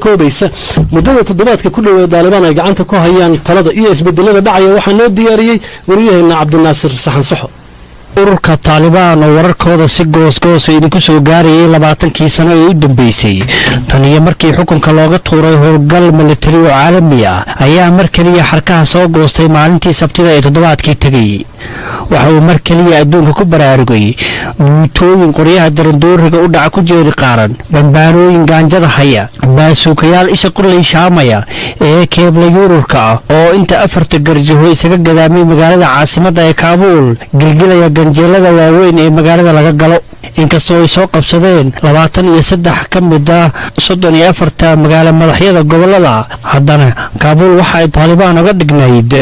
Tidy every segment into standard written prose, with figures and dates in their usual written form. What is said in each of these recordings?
koobaysa muddada toddobaadka ku dhoweed Taliban ay gacanta ku hayaan talada iyo isbedelada dhacaya waxaa noo diyaariyay wariyaheena Cabdinaasir Saxan Saxo. ururka Taliban oo wararkooda si goos idinku soo gaarayay 20kii sano ee u dambeysay tan iyo markii xukunka looga tuuray howlgal militari oo caalami ah ayaa mar kaliya xarkaha soo goostay maalintii Sabtida ee toddobaadkii tagay waxa uu mar kaliya adduunka ku baraarugay muutooyin qoryaha darandooriga u dhaca ku jeedi qaaran bambaarooyin gaanjada haya baasuukayaal isha ku leeshaamaya ee keebla ururka oo inta afarta garjaho isaga gadaamay magaalada caasimadda ee Kaabul gilgilaya ganjeelada waaweyn ee magaalada laga galo inkastoo ay soo qabsadeen 23 ka mid ah 34 magaalo madaxyada gobolada haddana Kaabul waxa ay Taliban uga dhignayd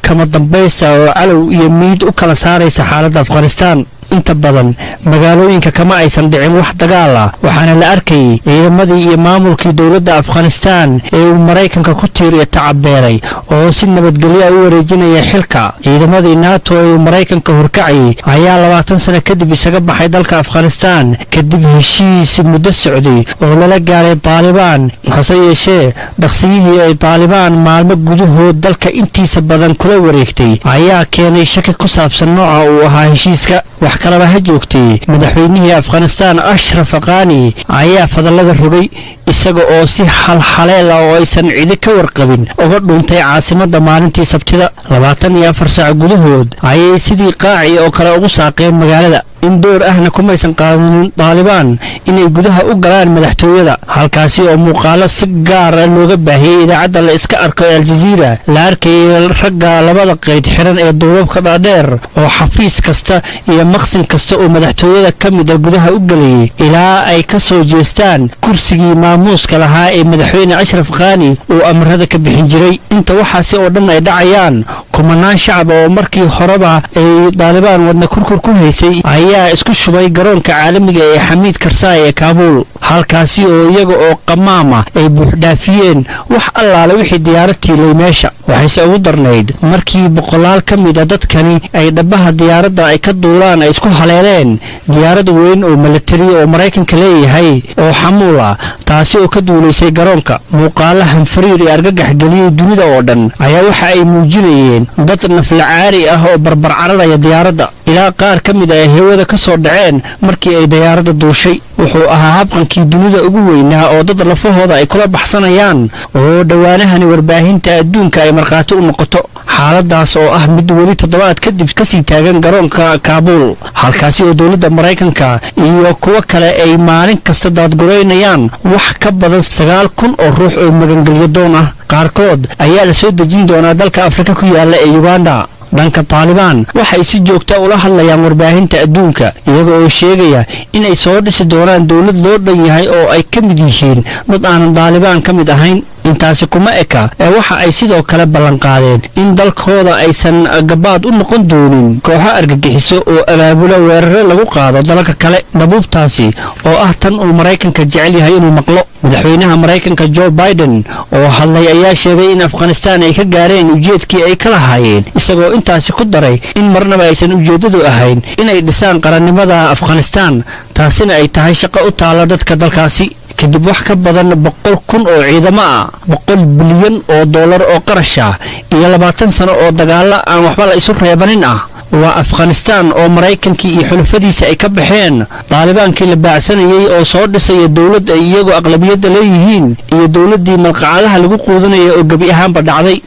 kama dambaysa oo calow iyo miid u kala saaraysa xaaladda Afghanistan inta badan magaalooyinka kama aysan dhicin wax dagaal ah waxaana la arkay ciidamadii iyo maamulkii dawladda Afghanistan ee uu Mareykanka ku tiiriyo tacabeeray oo si nabadgelyo u wareejinaya xilka ciidamadii NATO ee Mareykanka horkacay ayaa 20 sano kadib isaga baxay dalka Afghanistan kadib heshiis muddo socday oo lala gaaray Taliban hase yeeshee dhaqsiyihii ay Taliban maalmo gudahood dalka intiisa badan kula wareegtay ayaa keenay shaki ku saabsan nooca uu ahaa heshiiska wax kala ha joogtay madaxweynihii Afghanistan Ashraf Ghani ayaa fadalada rogay isaga oo si xalxaleel ah oo aysan cidi ka warqabin uga dhuntay caasimadda maalintii Sabtida 24 saac gudahood ayay sidii qaaci oo kale ugu saaqeen magaalada in door ahna kumaysan qaadan Taliban inay gudaha u galaan madaxtooyada halkaasi oo muuqaalo si gaar ah looga baahiyay idaacadda la iska arko Al Jazeera la arkay ragga labada qeyd xiran ee duubabka dhaadheer oo xafiis kasta iyo maqsin kasta oo madaxtooyada ka mid ah gudaha u galay ilaa ay ka soo jeestaan kursigii maamuuska lahaa ee madaxweyne Ashraf Ghani oo amarada ka bixin jiray inta waxaasi oo dhan ay dhacayaan kumanaan shacab oo markii horeba ay Taliban wadna kurkur ku haysay ayaa isku shubay garoonka caalamiga ee Xamiid Karzai ee Kaabul halkaasi oo iyaga oo qamaama ay buuxdaafiyeen wax allaale wixii diyaaradtii lay meesha waxayse ugu darnayd markii boqolaal ka mid ah dadkani ay dhabaha diyaaradda ay ka duulaan ay isku haleeleen diyaarad weyn oo militari oo Mareykanka leeyahay oo xamuul ah taasi oo ka duuleysay garoonka muuqaalahan fariir iyo argagax galiyay dunida oo dhan ayaa waxa ay muujinayeen dad naflacaari ah oo barbar cararaya diyaaradda ilaa qaar ka mid ah hawada ka soo dhaceen markii ay diyaaradda duushay wuxuu ahaa habqankii dunida ugu weynaa oo dad lafahooda ay kula baxsanayaan oo dhawaanahani warbaahinta adduunka ay marqaati u noqoto xaaladaas oo ah mid weli toddobaad kadib ka sii taagan garoonka Kaabul halkaasi oo dawladda Mareykanka iyo kuwa kale ay maalin kasta daadgureynayaan wax ka badan 9,000 oo ruux oo magangelyo doon ah qaarkood ayaa la soo dejin doonaa dalka Afrika ku yaala ee Uganda dhanka Taliban waxay si joogto ah ula hadlayaan warbaahinta adduunka iyaga oo sheegaya in ay soo dhisi doonaan dawlad loo dhan yahay oo ay ka mid yihiin dad aan Taliban ka mid ahayn intaasi kuma eka waxa ay sidoo kale ballan qaadeen in dalkooda aysan gabaad u noqon doonin kooxo argagixiso oo abaabula weeraro lagu qaado dalalka kale dabuubtaasi oo ah tan uu Mareykanka jecel yahay inuu maqlo madaxweynaha Mareykanka Joe Biden oo hadlay ayaa sheegay in Afghanistan ay ka gaareen ujeedkii ay kala hayeen isagoo intaasi ku daray in marnaba aysan ujeedadu ahayn inay dhisaan qarannimada Afghanistan taasina ay tahay shaqo u taala dadka dalkaasi kadib wax ka badan 100,000 oo ciidamo ah 100 bilyan oo dollar oo qarash ah iyo 20 sano oo dagaal aan waxba la isu reebanin ah waa Afghanistan oo Mareykankii iyo xulafadiisa ay ka baxeen Talibankii la baacsanayay oo soo dhisay dawlad ay iyagu aqlabiyada leeyihiin iyo dawladii malqacadaha lagu quudanayay oo gabi ahaanba dhacday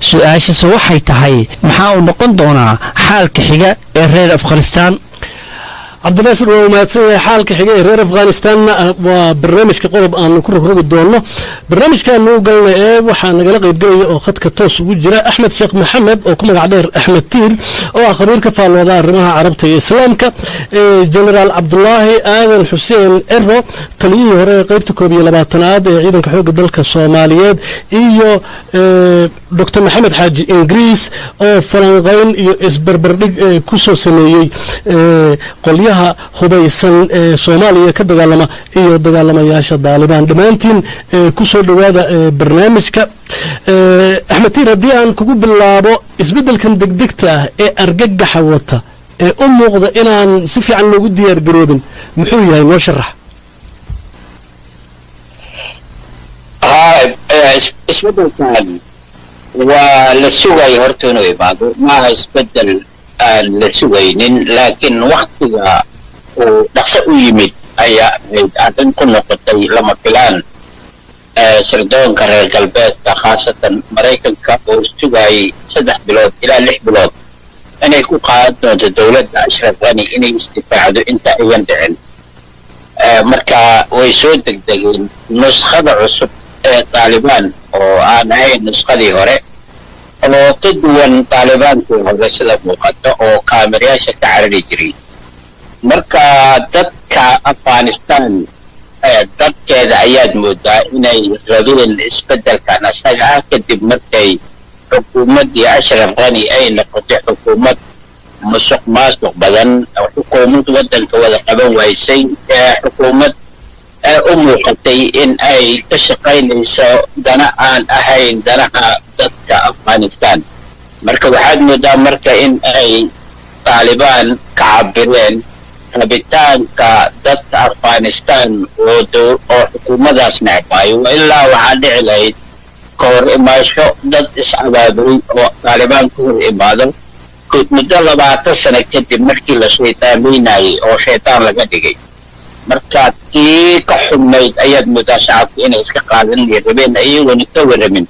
su'aashiisu waxay tahay maxaa uu noqon doonaa xaalka xiga ee reer Afghanistan Cabdinaasir waa mahadsanyahay xaalka xiga ee reer Afghanistan waa barnaamijka qodob aan ku rogrogi doono barnaamijkan uu galnay ee waxa nagala qayb galaya oo khadka toos ugu jira Axmed Sheekh Maxamed oo ku magac dheer Axmed Tiir oo khabiir ka faalooda arrimaha carabta iyo islaamka General Abdullahi Aadan Xuseen Erro taliyihii hore qaybta 12aad ee ciidanka xoogga dalka Soomaaliyeed iyo Dr. Maxamed Xaaji Ingiriis oo falanqayn iyo isbarbardhig ku soo sameeyay qolyaha hubaysan ee Soomaaliya ka dagaalama iyo dagaalamayaasha Taliban dhamaantiin ku soo dhawaada barnaamijka Axmed Tiir haddii aan kugu bilaabo isbedelkan degdegta ah ee argagaxa wata ee u muuqda inaan si fiican loogu diyaar garoobin muxuu yahay noo sharax isbeddelkan waa la sugay horta inuu imaado maaha isbeddel aan la sugaynin laakiin waktiga uu dhaqso u yimid ayaa ahayd arrin ku noqotay lama filaan sirdoonka reer galbeedka khaasatan maraykanka oo sugayay 3 bilood ilaa 6 bilood inay ku qaadan doonto dowladda Ashraf Ghani inay istifaacdo inta ayan dhicin marka way soo degdegeen nuskhada cusub ee Taliban oo aan ahayn nuskhadii hore oo ka duwan Talibaankii hore sida muuqata oo kaamirayaasha ka carari jiray marka dadka Afghanistan dadkeeda ayaad moodaa inay rabeen isbeddelkan asaga ah kadib markay xukuumaddii Ashraf Ghani ay noqotay xukuumad musuq maasuq badan xukuumad waddanka wada qaban waysay xukuumad u muuqatay in ay ka shaqaynayso dana aan ahayn danaha dadka Afghanistan marka waxaad moodaa marka in ay Taliban ka cabireen rabitaanka dadka Afghanistan oo xukuumadaas necbaayo ilaa waxaa dhici lahayd kahor imaasho dad is-abaabulay oo Taliban ka hor imaado muddo 20 sano kadib markii la shaytaamaynayay oo shaytaan laga dhigay marka tii ka xubnayd ayaad moodaa shacabka inay iska qaadan rabeen ayagoona ka waramin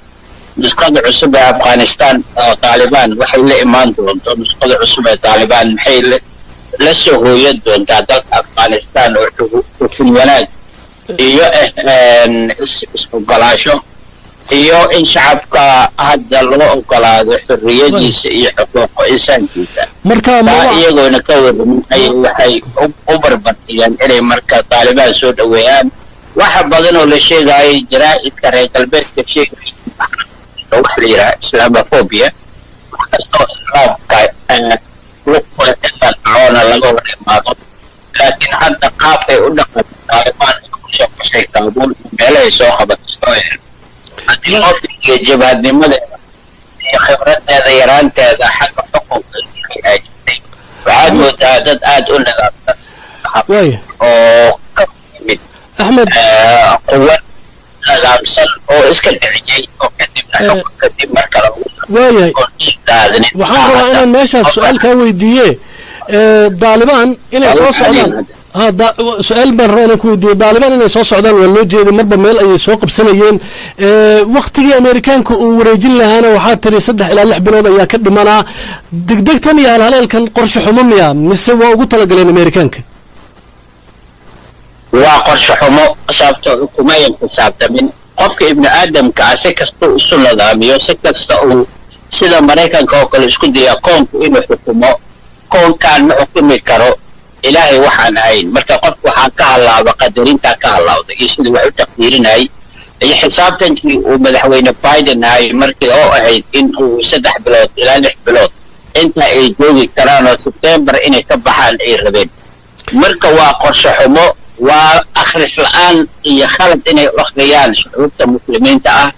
nuskhada cusub ee Afghanistan oo Taliban waxay la imaan doonto nuskhada cusub ee Taliban maxay la soo hooyan doontaa dalka Afghanistan oo xukun wanaag iyo is-ogolaasho iyo in shacabka hadda loo ogolaado xorriyadiisa iyo xuquuqa insaankiisa marka iyagoona ka waramin waxay u barbardhigeen inay marka Taliban soo dhaweeyaan waxa badan oo la sheegayay jaraa'idka reer galbeedka sheegay waxa la yidhaha Islamophobia kastoo islaamka luqada laga wada imaado laakiin hadda qaabkay u dhaqan Taliban kusoo qashay Kaabul meelahay soo qabatay haddii loo fiiriyo jabhadnimada iyo khibradeeda yaraanteeda xagga xukunka ay jirtay waxaad moodaa dad aad u nadaamsan oo ka yimid Ahmed quwad nadaamsan oo iska dhiciyay oo kadib marka lagu waayahay waxaan rabaa inaan meeshaas su-aal kaa weydiiye Taliban inay soo socdaan سؤال برا كودي طالبان إن صوص عدن واللوجي ذي مربى ميل أي سوق بسنين وقت جي أمريكان ورجل هنا وحاطر يصدح إلى اللعب بلوض يا كد منع دق تاني على هلا كان قرش حمام يا مسوى وقلت لك لين أمريكان وقرش حمام صابته حكوميا صابته من قفك ابن آدم كاسكستو السنة ذاميو سكستو سيدا أمريكان كوكل اسكودي يكون إنه حكومة كون كان حكومي كرو إلهي وحان هاين مركا قفك وحان كهلا وقدرين تا كهلا ويسيدي وحو تقديرين هاي أي حساب تنكي ومدحوين بايدن هاي مركي أو هاي إنه سدح بلوت إلى لح بلوت انت اي جوغي كرانو سبتمبر إني كبحان اي ربين مركا وقرش حمو وأخرس الآن هي خلط إني أخريان شعوب مسلمين تأه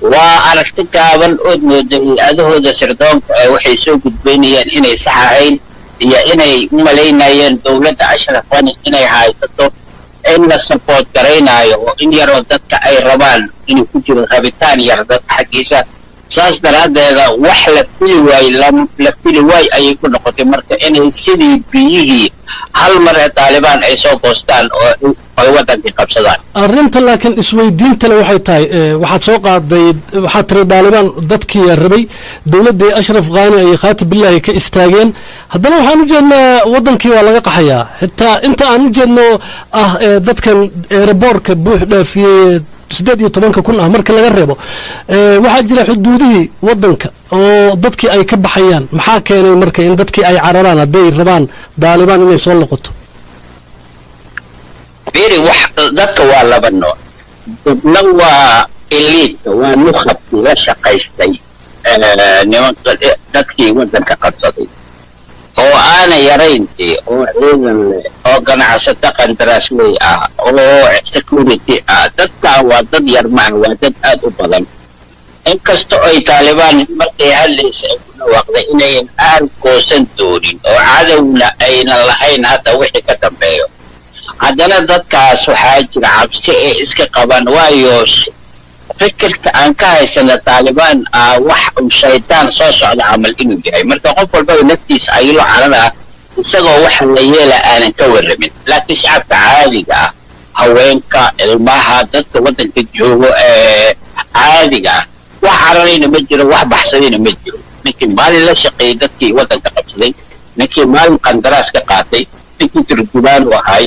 وأركتكابا أدنو دي أدهو دا سردون وحي سوق بينيان إني صحاين هي إني ملينايان دولة أشرف واني إني هاي تطو إن السبوت كرينا وإن يرددك أي ربان إني كتير الغابتان يردد حقيسة ساس درادة وحلة لفلواي أي يكون نقطة مركة إني سيدي بيهي هل مرة طالبان أي سو بوستان أو وطن في قبصدان أرنت لكن اسوي دين تلو حيتاي واحد سوق واحد ترى طالبان ضدك يا ربي دولة دي أشرف غاني أي خاتب بالله كاستاجين هذا لو حنوجدنا وطنك ولا قحيا حتى أنت أنوجدنا ضدك ربورك بوح في سداد يطبنك كلها مركز لجربه واحد جل حدوده وضنك وضدك أي كب حيان محاكي مركز إن ضدك أي عرران بير ربان طالبان إنه يصل لقطه بيري ضدك ولا بنو نوى إليت ونخب وشقيستي ضدك وضنك قبضتي oo aana yarayntii oo ciidan oo ganacsato qandaraasley ah oo security ah dadka waa dad yar maaha waa dad aad u badan inkasta ay Taliban markay hadlaysay ku dhawaaqday inayn aarkoosan doonin oo cadawna ayna lahayn hadda wixii ka dambeeyo haddana dadkaas waxaa jira cabsi ay iska qabaan waayo fikirka aan ka haysana taalibaan wax uu shaydaan soo socda camal inuu yahay marka qof walbaba naftiisa ayuu carada isagoo wax la yeela aanan ka warramin laakiin shacabka caadiga ah haweenka ilmaha dadka waddanka joogo caadiga ah wax cararayna ma jiro wax baxsadayna ma jiro ninkii maalin la shaqeeyay dadkii waddanka qabsaday ninkii maalin qandaraas ka qaatay ninkii turjubaan u ahay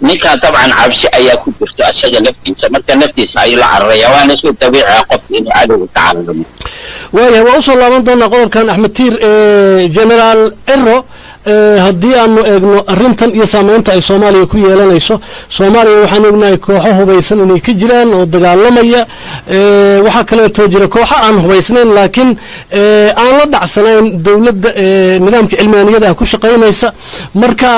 ninka dabcan cabsi ayaa ku jirto asaga naftiisa marka naftiisa ayuu la cararaya waana isku dabiici ah qofka inuu cadowga ka cararo waayahay waa usoo laaban doonaa qodobkan axmed tiir generaal ero haddii aanu eegno arrintan iyo saamaynta ay soomaaliya ku yeelanayso soomaaliya waxaan ognahay kooxo hubaysan inay ka jiraan oo dagaalamaya waxaa kaleetoo jira kooxo aan hubaysnayn laakiin aan la dhacsanayn dowladda nidaamka cilmaaniyada ah ku shaqaynaysa marka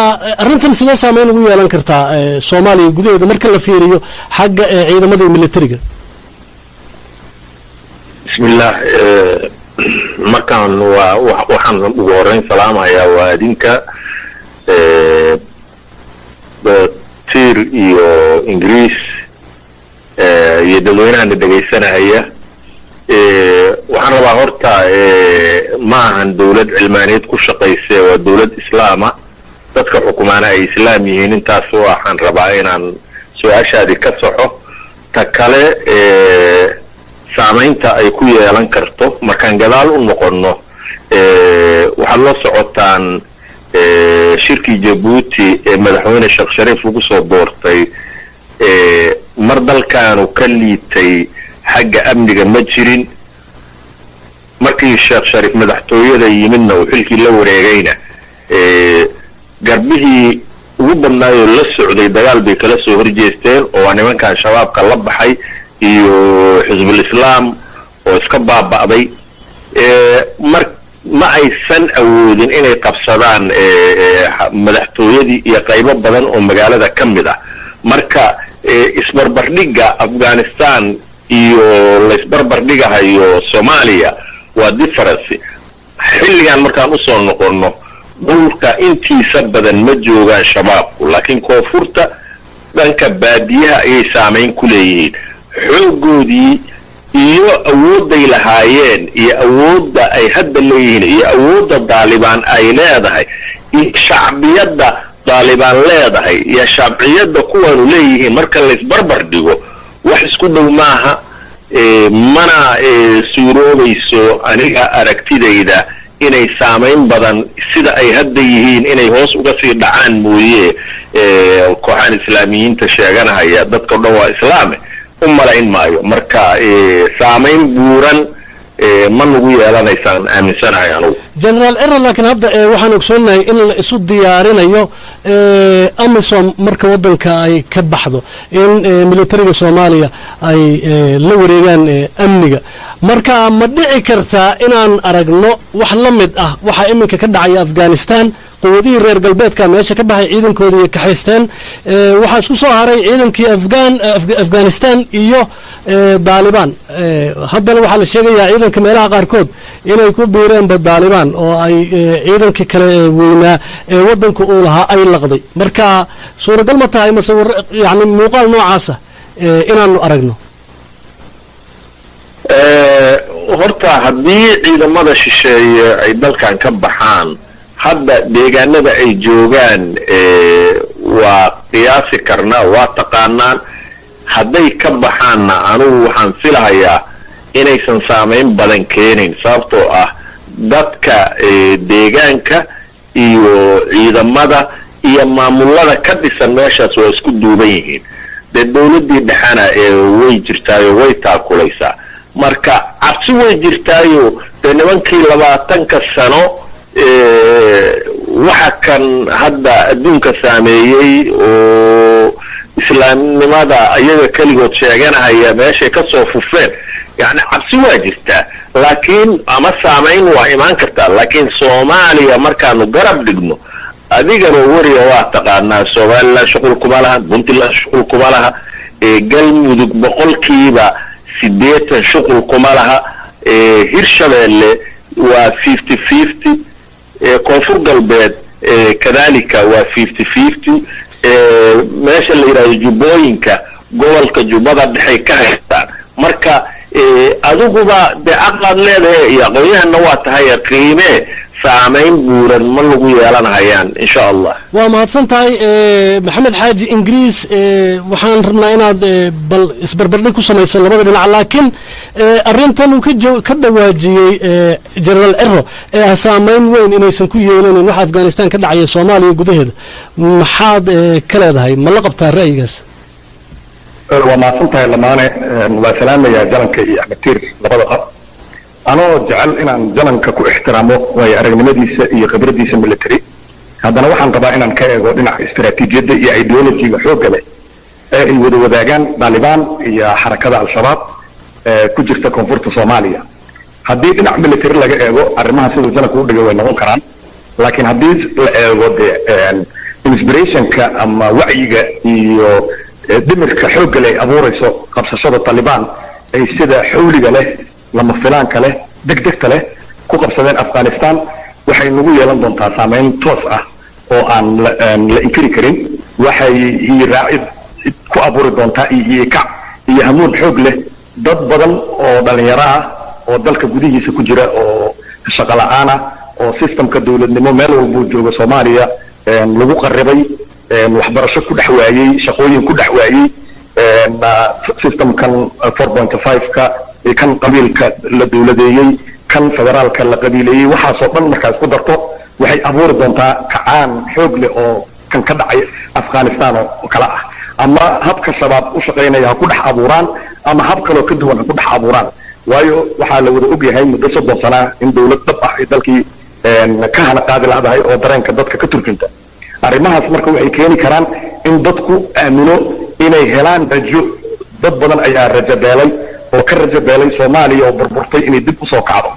arrintan sidee saamayn ugu yeelan kartaa soomaaliya gudaheeda marka la fiiriyo xagga ciidamada iyo militariga bismillah markaan waxaan ugu horeyn salaamayaa waa idinka tiir iyo ingiriis iyo dadweynahana dhegaysanahaya waxaan rabaa horta ma ahan dawlad cilmaaniyeed ku shaqayse waa dawlad islaama dadka xukumaana ay islaam yihiin intaas waxaan rabaa inaan su-aashaadii ka soxo ta kale saamaynta ay ku yeelan karto markaan gadaal u noqonno waxaad la socotaan shirkii jabuuti ee madaxweyne sheekh shariif ugu soo doortay mar dalkaanu ka liitay xagga amniga ma jirin markii sheekh shariif madaxtooyada yimidna uu xilkii la wareegayna garbihii ugu badnaayoo la socday dagaal bay kala soo horjeesteen oo nimankan shabaabka la baxay iyo xisbul islaam oo iska baaba'day ma aysan awoodin inay qabsadaan madaxtooyadii iyo qaybo badan oo magaalada ka mid ah marka isbarbardhigga afghanistan iyo la isbarbardhigahayo soomaaliya waa difference xilligan markaan usoo noqonno dhulka intiisa badan ma joogaan shabaabku laakiin koonfurta dhanka baadiyaha ayay saamayn ku leeyihiin xoogoodii iyo awoodday lahaayeen iyo awoodda ay hadda leeyihiin iyo awoodda daalibaan ay leedahay iyo shacbiyadda daalibaan leedahay iyo shacbiyadda kuwaanu leeyihiin marka la isbarbar dhigo wax isku dhow maaha mana suuroobayso aniga aragtidayda inay saamayn badan sida ay hadda yihiin inay hoos uga sii dhacaan mooye kooxaan islaamiyiinta sheeganahaya dadka o dhan waa islaame u malayn maayo marka saamayn buuran ma nagu yeelanaysaan aaminsanahay anugu generaal ero laakiin hadda waxaan ogsoonahay in la isu diyaarinayo amisom marka waddanka ay ka baxdo in militariga soomaaliya ay la wareegaan amniga marka ma dhici kartaa inaan aragno wax la mid ah waxaa iminka ka dhacaya afghanistan quwadihii reer galbeedka meesha ka baxay ciidankoodii ay kaxaysteen waxaa isku soo haray ciidankii afghanistan iyo daalibaan haddana waxaa la sheegayaa ciidanka meelaha qaarkood inay ku biireenba daalibaan oo ay ciidankii kale weynaa ee waddanka uu lahaa ay laqday marka suuragal ma tahay mase yani muuqaal noocaasa inaanu aragno horta haddii ciidamada shisheeye ay dalkan ka baxaan hadda deegaanada ay joogaan waa qiyaasi karnaa waa taqaanaan hadday ka baxaanna anugu waxaan filahayaa inaysan saamayn badan keenayn sababtoo ah dadka deegaanka iyo ciidamada iyo maamulada ka dhisan meeshaas waa isku duuban yihiin dee dawladdii dhexana way jirtaayo way taakulaysaa marka cabsi way jirtaayo dee nimankii 20 sano waxa kan hadda adduunka saameeyey oo islaamnimada ayaga kaligood sheeganahaya meeshay ka soo fufeen yani cabsi waa jirtaa laakiin ama saamayn waa imaan kartaa laakiin soomaaliya markaanu garab dhigno adigana wariya waa taqaanaa somaliland shuqul kuma laha puntland shuqul kuma laha galmudug 80% shuqul kuma laha hirshabeelle waa 50-50 koonfur galbeed kadalika waa 50-50 meesha la yidhahdo jubbooyinka gobolka jubbada dhexay ka haystaan marka adiguba dee aqaad leedahay iyo aqoon-yahanna waa tahay qiime saamayn buuran ma lagu yeelanayaan insha allah. waa mahadsan tahay maxamed xaaji ingiriis waxaan rabnaa inaad bal isbarbardhig ku samayso labada dhinac laakiin arrintan uu ka dhawaajiyey jenaraal ciro ee saamayn weyn inaysan ku yeelanin waxa afghanistan ka dhacaya soomaaliya gudaheeda maxaad ka leedahay ma la qabtaa ra'yigaas? waa mahadsan tahay lamaane waa salaamayaa jalanka iyo axmed tiir labada qab anoo jecel inaan jalanka ku ixtiraamo waayo aragnimadiisa iyo khibradiisa military haddana waxaan rabaa inaan ka eego dhinaca istaraatiijiyadda iyo ideolojiga xoogga leh ee ay wada wadaagaan Taliban iyo xarakada al-shabaab ku jirta koonfurta Soomaaliya. haddii dhinac military laga eego arrimaha sida jalanka u dhigay way noqon karaan laakiin haddii la eego inspirationka ama wacyiga iyo dhimirka xoogga leh abuurayso qabsashada Taliban ay sida xawliga leh lama filaanka leh degdegta leh ku qabsadeen Afghanistan waxay nagu yeelan doontaa saameyn toos ah oo aan la inkiri karin waxay raacid ku abuuri doontaa iyo hamuun xoog leh dad badan oo dhalinyaro ah oo dalka gudihiisa ku jira oo shaqo la'aan ah oo systemka dawladnimo meel walba jooga Soomaaliya lagu qarribay waxbarasho ku dhex waayay shaqooyin ku dhex waayay systemkan 4.5ka kan qabiilka la dawladeeyay kan federaalka la qabiileeyay waxaasoo dhan markaas ku darto waxay abuuri doontaa kacaan xoog leh oo kan ka dhacay Afghanistan oo kala ah ama habka shabaab u shaqeynaya ha ku dhex abuuraan ama hab kaloo ka duwan ha ku dhex abuuraan waayo waxaa la wada ogyahay muddo 30 sano in dawlad dhab ah ay dalkii ka hana qaadi lahayd oo dareenka dadka ka turjunta arrimahaas marka waxay keeni karaan in dadku aamino inay helaan rajo dad badan ayaa rajo beelay oo ka rajo beelay Soomaaliya oo burburtay inay dib u soo kacdo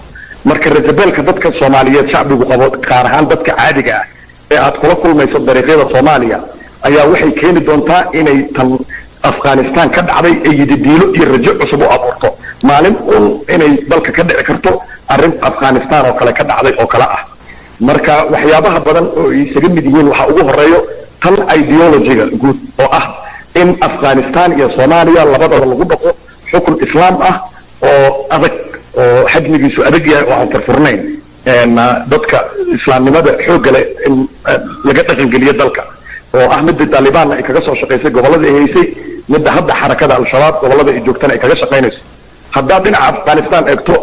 marka rajo beelka dadka Soomaaliyeed shacbigu qabo qaar ahaan dadka caadiga ah ee aad kula kulmayso dariiqyada Soomaaliya ayaa waxay keeni doontaa inay tan Afghanistan ka dhacday ay diilo iyo rajo cusub u abuurto maalin inay dalka ka dhici karto arrin Afghanistan oo kale ka dhacday oo kala ah marka waxyaabaha badan oo ay isaga mid yihiin waxa ugu horeeyo tan ideology-ga guud oo ah in Afghanistan iyo Soomaaliya labadaba lagu dhaqo xukun islaam ah oo adag oo xajmigiisu adag yahay oo aan furfurnayn dadka islaamnimada xoogga leh in laga dhaqangeliyo dalka oo ah midda Taliban ay kaga soo shaqeysay gobolada ay haysay midda hadda xarakada al-shabaab gobolada ay joogtaan ay kaga shaqeynayso hadda dhinaca Afghanistan eegto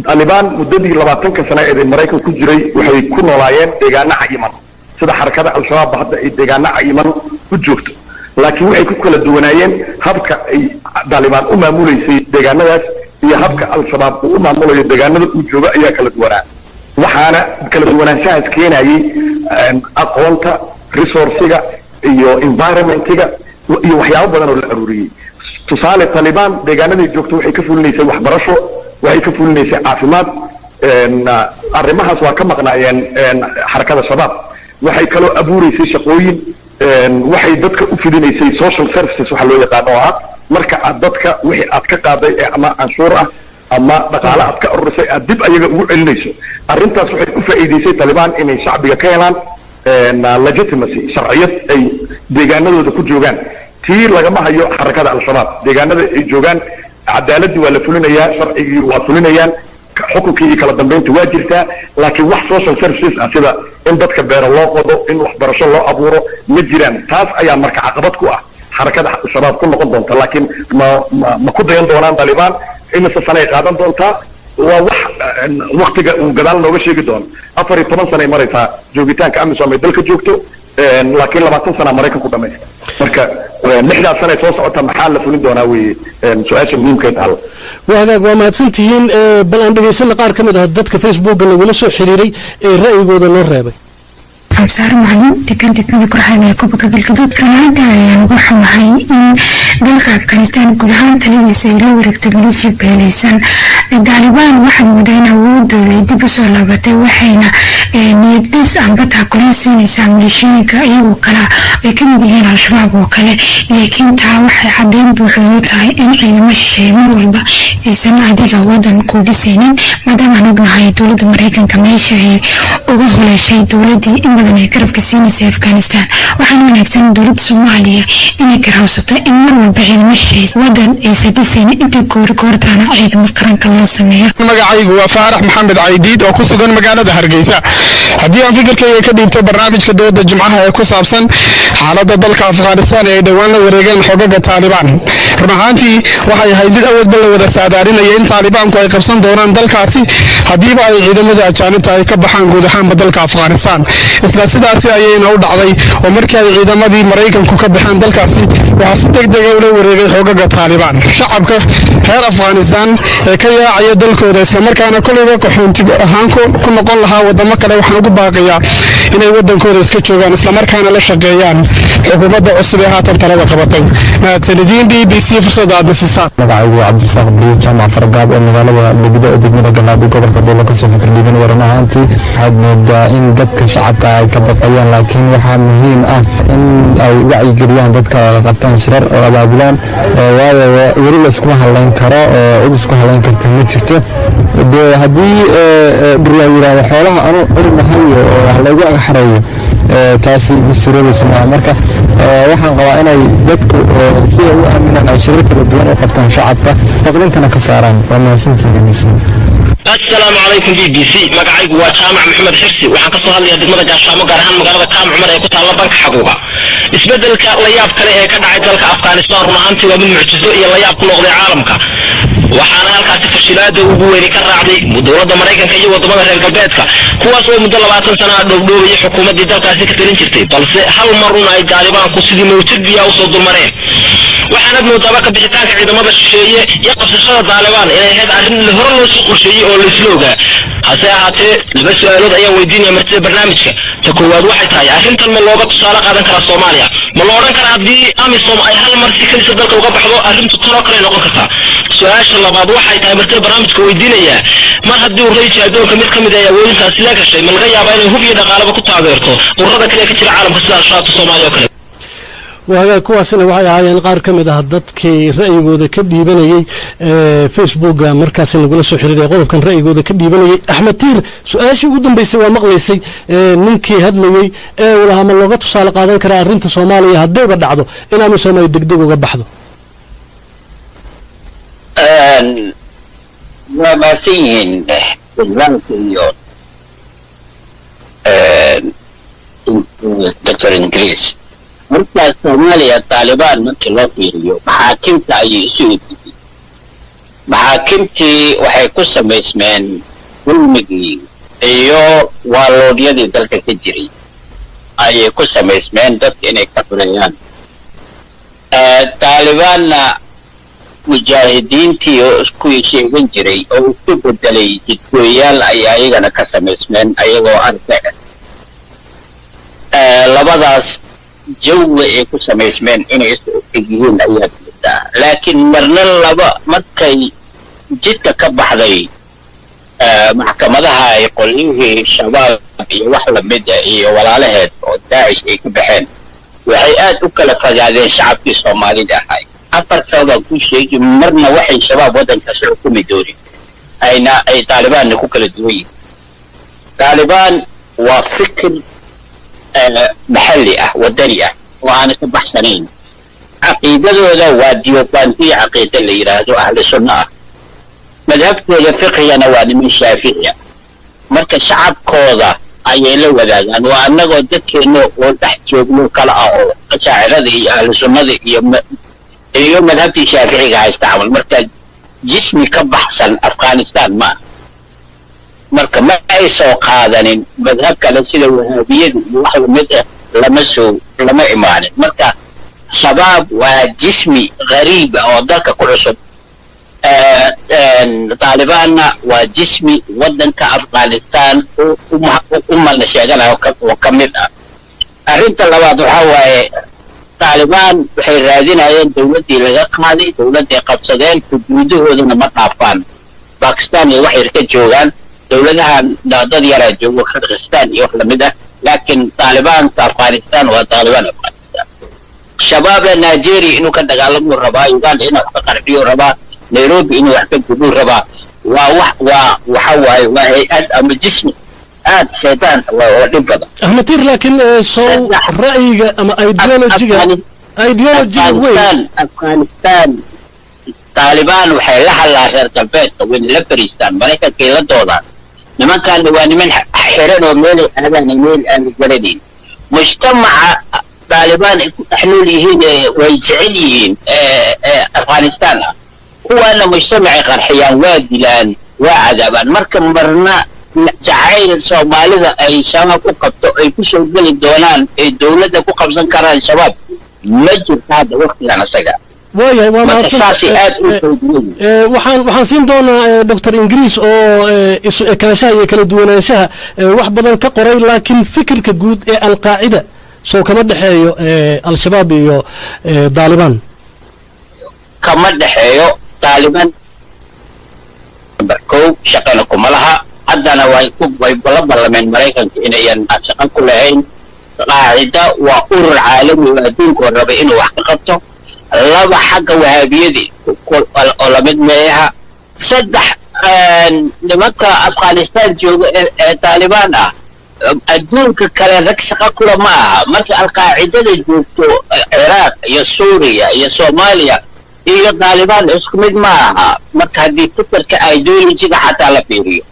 Taliban muddadii 20 sano ee Mareykanka ku jiray waxay ku noolaayeen deegaano cayiman sida xarakada al-shabaab hadda ay deegaano cayiman ku joogto laakiin waxay ku kala duwanaayeen habka ay Taliban u maamuleysay deegaanadaas iyo habka al-shabaab u maamulayo deegaanada uu jooga ayaa kala duwanaa waxaana kala duwanaanshahaas keenayay aqoonta resource-ga iyo environment-ga iyo waxyaabo badan oo la aruuriyay tusaale Taliban deegaanada joogto waxay ka fulinaysay waxbarasho waxay ka fulinaysay caafimaad arrimahaas waa ka maqnaayeen xarakada shabaab waxay kaloo abuuraysay shaqooyin waxay dadka u fidinaysay social services waxa loo yaqaan oo ah marka aad dadka wixii aad ka qaaday ama anshuur ah ama dhaqaale aad ka ururisay aad dib ayaga ugu celinayso arrintaas waxay u faa'iideysay Taliban inay shacbiga ka helaan legitimacy sharciyad ay deegaanadooda ku joogaan tii lagama hayo xarakada al-shabaab deegaanada ay joogaan cadaaladii waa la fulinayaa sharcigii waa fulinayaan xukunkii iyo kala dambeynta waa jirtaa laakiin wax social services ah sida in dadka beero loo qodo in waxbarasho loo abuuro ma jiraan taas ayaa marka caqabad ku ah xarakada al-shabaab ku noqon doonta laakiin ma ku dayan doonaan Taliban imise sano ay qaadan doontaa waa wax waqtiga uu gadaal nooga sheegi doono 14 sano ay maraysaa joogitaanka amisom ay dalka joogto laakiin 20 sano Mareykanku dhameeyay marka 6 sano soo socota maxaa la fulin doonaa weeye su'aasha muhiimka ah waa mahadsantihiin bal aan dhegeysan qaar kamid ah dadka Facebook-ga lagula soo xiriiray ee ra'yigooda loo reebay absaar macallin degdegada korxaynaya kubka galgaduud kanaanta ayaan ugu xumahay in dalka Afghanistan guud ahaan taladiisa ay la wareegto maleeshiya beelaysan Taliban waxay mudeen awoodooda dib u soo laabatay waxayna niyad dhis amba taakuleen siinaysaa maleeshiyinka iyagoo kala ay ka mid yihiin al-shabaab oo kale laakiin taa waxay caddeyn buuxda u tahay in ciidamo shisheeye mar walba aysan adiga wadan ku dhisaynin maadaama aan ognahay dowladda Mareykanka meesha ay u uga huleeshay dowladii in badan ay garabka siinaysa Afghanistan waxaana wanaagsan dowladda Soomaaliya inay garowsato in mar walba ciidamo shisheeye wadan ay sabisan inta goortaana ciidamo qaranka loo sameeyo magacaygu waa Faarax Maxamed Caydiid oo ku sugan magaalada Hargeysa haddii aan fikirkayga ka dhiibto barnaamijka dowladda Jimcaha ee ku saabsan xaaladda dalka Afghanistan ee dhawaan la wareegeen xogaga Taliban run ahaantii waxay ahayd mid awood la wada saadaarinaya in Talibanku ay qabsan doonaan dalkaasi hadiiba ay ciidamada ajaanibta ay ka baxaan guud ahaan dalka Afghanistan isla sidaas ayayna u dhacday oo markii ay ciidamadii Mareykanku ka baxaan dalkaasi waxa si degdeg ah u wareegay xogaga Taliban shacabka reer Afghanistan ee ka yaacaya dalkooda isla markaana kulliba qaxoonti ahaan ku noqon lahaa wadamo kale waxaan ugu baaqiyaa inay wadankooda iska joogaan isla markaana la shaqeeyaan xukuumadda cusub ee haatan talada qabatay mahadsanidin BBC fursada aad siisaan magacaygu Cabdisaaq Biyo Jaamac Fargaab ee magaalada Degmada degmada Galaadi gobolka Dowlad ka soo fikir dhiban waran ahaantii waxaad moodaa in dadka shacabka ay ka baqayaan laakiin waxaa muhiim ah in ay wacyi geliyaan dadka qabtaan shirar oo abaabulaan waayo weli la isku halayn karo oo cid isku halayn karta ma jirto haddii la yiraahdo xoolaha anu urmahay oo wax lagu xareeyo taasi masuuliyadiisa marka waxaan qabaa inay dadku si ay u aaminaan ay shirar kala duwan u qabtaan shacabka faqrintana ka saaraan waa mahadsantihiin السلام عليكم BBC magacaygu waa Jaamac Maxamed Xirsi waxaan ka soo hadlayaa degmada Gaashaamo gaar ahaan magaalada Kaam Cumar ee ku taalla banka xaquuqa isbedelka la yaab kale ee ka dhacay dalka Afghanistan run ahaantii waa mid mucjiso iyo la yaab ku noqday caalamka waxaana halkaasi fashilaada ugu weyn ka raacday dowladda Mareykanka iyo wadamada reer galbeedka kuwaas oo muddo 20 sano ah dhowdhoobay xukuumadii dalkaasi ka talin jirtay balse hal mar ay Talibanku sidii mawjad biyaa u soo dulmareen waxaana moodaa ka bixitaanka ciidamada shisheeye iyo qabsashada Taliban inay ahayd arrin la hor loo soo qorsheeyay oo la islooga hase ahaatee laba su'aalood ayaan weydiinaya martida barnaamijka ta koowaad waxay tahay arrintan ma looga tusaale qaadan karaa Soomaaliya ma loo oran karaa haddii AMISOM ay hal mar si kaliya dalka uga baxdo arrintu tan oo kale noqon kartaa su'aasha labaad waxay tahay martida barnaamijka weydiinaya mar haddii uu ra'iisul adduunka mid kamid ah awoodintaasi la gashay ma laga yaabaa inay hub iyo dhaqaalaba ku taageerto ururada kale ka jira caalamka sida al-shabaabka Soomaaliya oo kale وهذا كواسنا وعي عين قار كم ده ضدك رأي جودة كبدي بني فيسبوك مركز نقول سحري قلب كان رأي جودة كبدي بني أحمد تير سؤال شو قدام بيسوى مغلسي منكي هذلوي ولا هم اللغات وصالق هذا كرا رنت صومالي هدي بدعده إلى مسمى يدقدق وجبحده ما فيهن البنكيون دكتور إنجليز marka Soomaaliya Taliban markii loo fiiriyo maxaakiimta ay isu yidhi maxaakiimtii waxay ku sameysmeen dulmigii iyo waaloodyadii dalka ka jiray ayay ku sameysmeen dadka inay ka furayaan Talibanna mujaahidiintii oo isku sheegan jiray oo isku bedelay jidkooyaal ay ayagana ka sameysmeen ayagoo arday labadaas جوّ يكون اسمين إن يستجيبون أيها لكن مرنا لبا مكي جدك كبح ذي محكمة لها يقول ليه الشباب يوحل مدى ولا لهد وداعش يكبحين وهيئات أكل فجازين شعب في الصومالي ده هاي أفر سوضا كل شيء مرنا وحي شباب ودن كسركم دوري أي طالبان نكوكل الدوي طالبان وفكر محلي ودني وأنا كبحسنين عقيدة ذو وديوبانتي عقيدة اللي يرادوا أهل السنة مذهبت الفقه نواد من الشافعية مركز شعب كوضة أي لو ذاك وأنا قلت إنه وتحت يقولوا كلا أشاعر ذي أهل السنة ذي اليوم مذهبت الشافعي قاعد يستعمل مركز جسمي كبحسن أفغانستان ما marka ma ay soo qaadanin madhabka la sida wahabiyadu wax mid lama imaanin marka shabaab waa jismi غريب oo dalka ku cusub Talibanna waa jismi wadanka Afghanistan umma sheeganayo oo kamid ah arrinta labaad waxa waaye Taliban waxay raadinayeen dawladii laga qaaday dawladii qabsadeen xuduudahoodana ma dhaafaan Pakistan iyo wax yar ka joogaan دولتها ضد يراجع وخرجستان يخلمده لكن طالبان أفغانستان وطالبان أفغانستان شباب نيجيري إنه كان تقالم الربا يقال إنه فقر فيه الربا نيروبي إنه يحكم بدون ربا وحواي وهيئات أم الجسم شيطان ودبضة أحمد لكن سو رأيك أما أيديولوجيا وين أفغانستان طالبان وحي لها الله غير كبيت وين لبريستان مريكا كي لدوضان لما كان دواني من حيران وميلي هذا نميل أهل الجلدين مجتمع طالبان حلوليهين ويجعليهين أفغانستان هو أن مجتمع قرحيان وادلان وعذابان مركب مرنا جعيل الصومالية أي شباب كقبتو أي كشو بين الدولان الدولة كقبضان كران شباب مجد هذا وقت لنا سجى ويا waxaan siin doonaa Dr. Ingris oo kaashaha kala duwanaanshaha wax badan ka qoray laakiin fikirka guud ee al-qaacida soo kama dhaxeeyo al-shabaab iyo Taliban kama dhaxeeyo Taliban barkow shaqana kuma laha haddana way ballan Mareykanka inayan shaqo ku lahayn qaacida waa urur caalami oo adduunka raba inuu wax ka qabto laba xagga wahabiyadii oo la mid meeyaha saddex nimanka Afghanistan jooga ee Taliban ah adduunka kale rag shaqo kula ma aha marka al-qaacidada joogto Iraq iyo Suuriya iyo Soomaaliya iyo Taliban isku mid ma aha marka hadii fikirka ideology-ga xataa la fiiriyo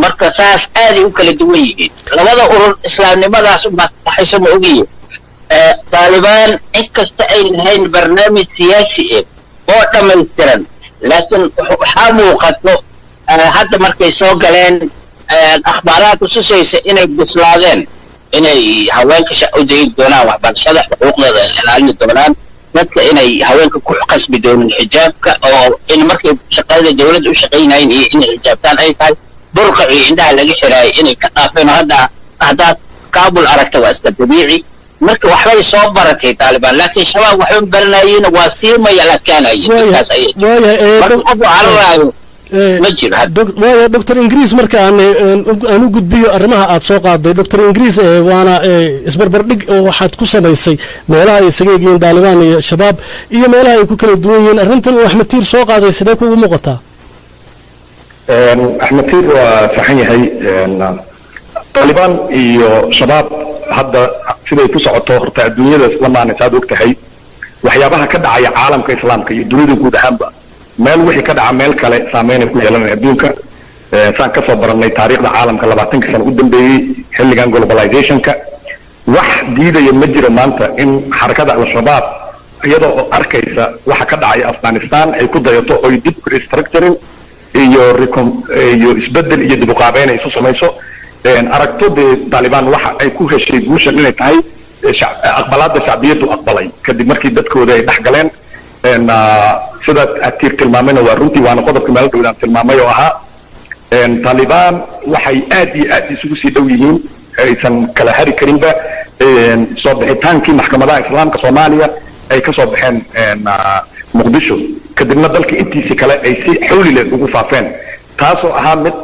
marka saas aad u kala duwan yihiin labada urur islaamnimadaas uma taxaysan ogiyo Taliban inkasta ay lahayn barnaamij siyaasi oo dhammaystiran laakiin waxa muuqato hadda markay soo galeen akhbaaraad tusaysa inay bislaadeen inay haweenka u deeyin doonaan waxbarashada xuquuqdooda ilaalin doonaan dadka inay haweenka ku qasbi doonaan xijaabka oo in markay shaqada dawladda u shaqeynayeen iyo inay xijaabtaan ay tahay burqa iyo indhaha laga xiraay inay ka qaafeen hadda Kabul aragta waa iska dabiici marka waxay soo baratay Taliban laakiin shabaab waxay baranayeen waa siimaya la keenay ويا دكتور إنجليز مركا أنا قد بيو أرمها أتسوق دكتور إنجليز وأنا إسبر بردق وحد كوسا يسي ميلا يسجين دالبان شباب إيه ميلا يكون كل الدنيا أرنتن وأحمد تير سوق هذا يسدك ومقطع أحمد تير وفحني هاي طالبان إيو شباب هذا سيدا يتوسع الطهر تاع الدنيا لما أنا ساد وقت هاي وحيابها كده على عالم كإسلام كي الدنيا يقود حبة meel wixii ka dhaca meel kale saameyn ku yeelanay adduunka saan ka soo baranay taariikhda caalamka 20 sano u dambeeyay xilligan globalization-ka wax diidaya ma jiro maanta in xarakada al-shabaab iyadoo arkaysa waxa ka dhacay Afghanistan ay ku dayato oo dib restructuring iyo isbedel iyo dib u qaabeyn ay soo samayso aragto Taliban waxa ay ku heshay guushan inay tahay aqbalaadda shacbiyadu aqbalay kadib markii dadkooda ay dhaxgaleen sida atir tilmaamana waa runtii waana qodobka meel dowladda tilmaamay oo ahaa Taliban waxay aad iyo aad isugu sii dhow yihiin aysan kala hari karinba soo bixitaankii maxkamadaha islaamka Soomaaliya ay ka soo baxeen Muqdisho kadibna dalka intiisa kale ay si xawli leh ugu faafeen taasoo ahaa mid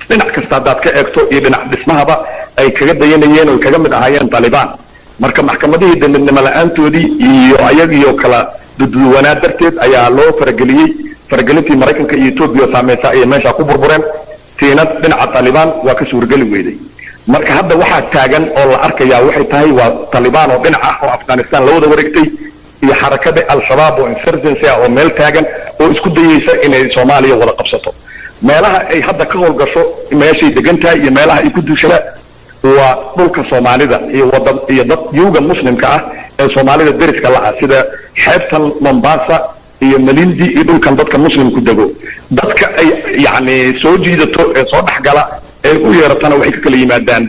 dhinac kasta dad ka eegto iyo dhinac dhismahaba ay kaga dayanayeen oo kaga mid ahaayeen Taliban marka maxkamadihii dambena la'aantoodii iyo ayagiyo kala dadweynaha darteed ayaa loo faragelintii Mareykanka iyo Ethiopia saameysay ay meesha ku burbureen tiinad dhinaca Taliban waa ka suurgali weeday marka hadda waxa taagan oo la arkayaa waxay tahay waa Taliban oo dhinaca oo Afghanistan la wada wareegtay iyo xarakada al-shabaab oo insurgency oo meel taagan oo isku dayaysa inay Soomaaliya wada qabsato meelaha ay hadda ka howlgasho meeshay degan tahay iyo meelaha ay ku duushada waa dhulka Soomaalida iyo dad yuuga muslimka ah ee Soomaalida dariska la ah sida xeebtan Mombasa iyo Malindi iyo dhulkan dadka muslimku dago dadka ay yaani soo jiidato ee soo dhaxgala ee u yeeratana waxay ka kala yimaadaan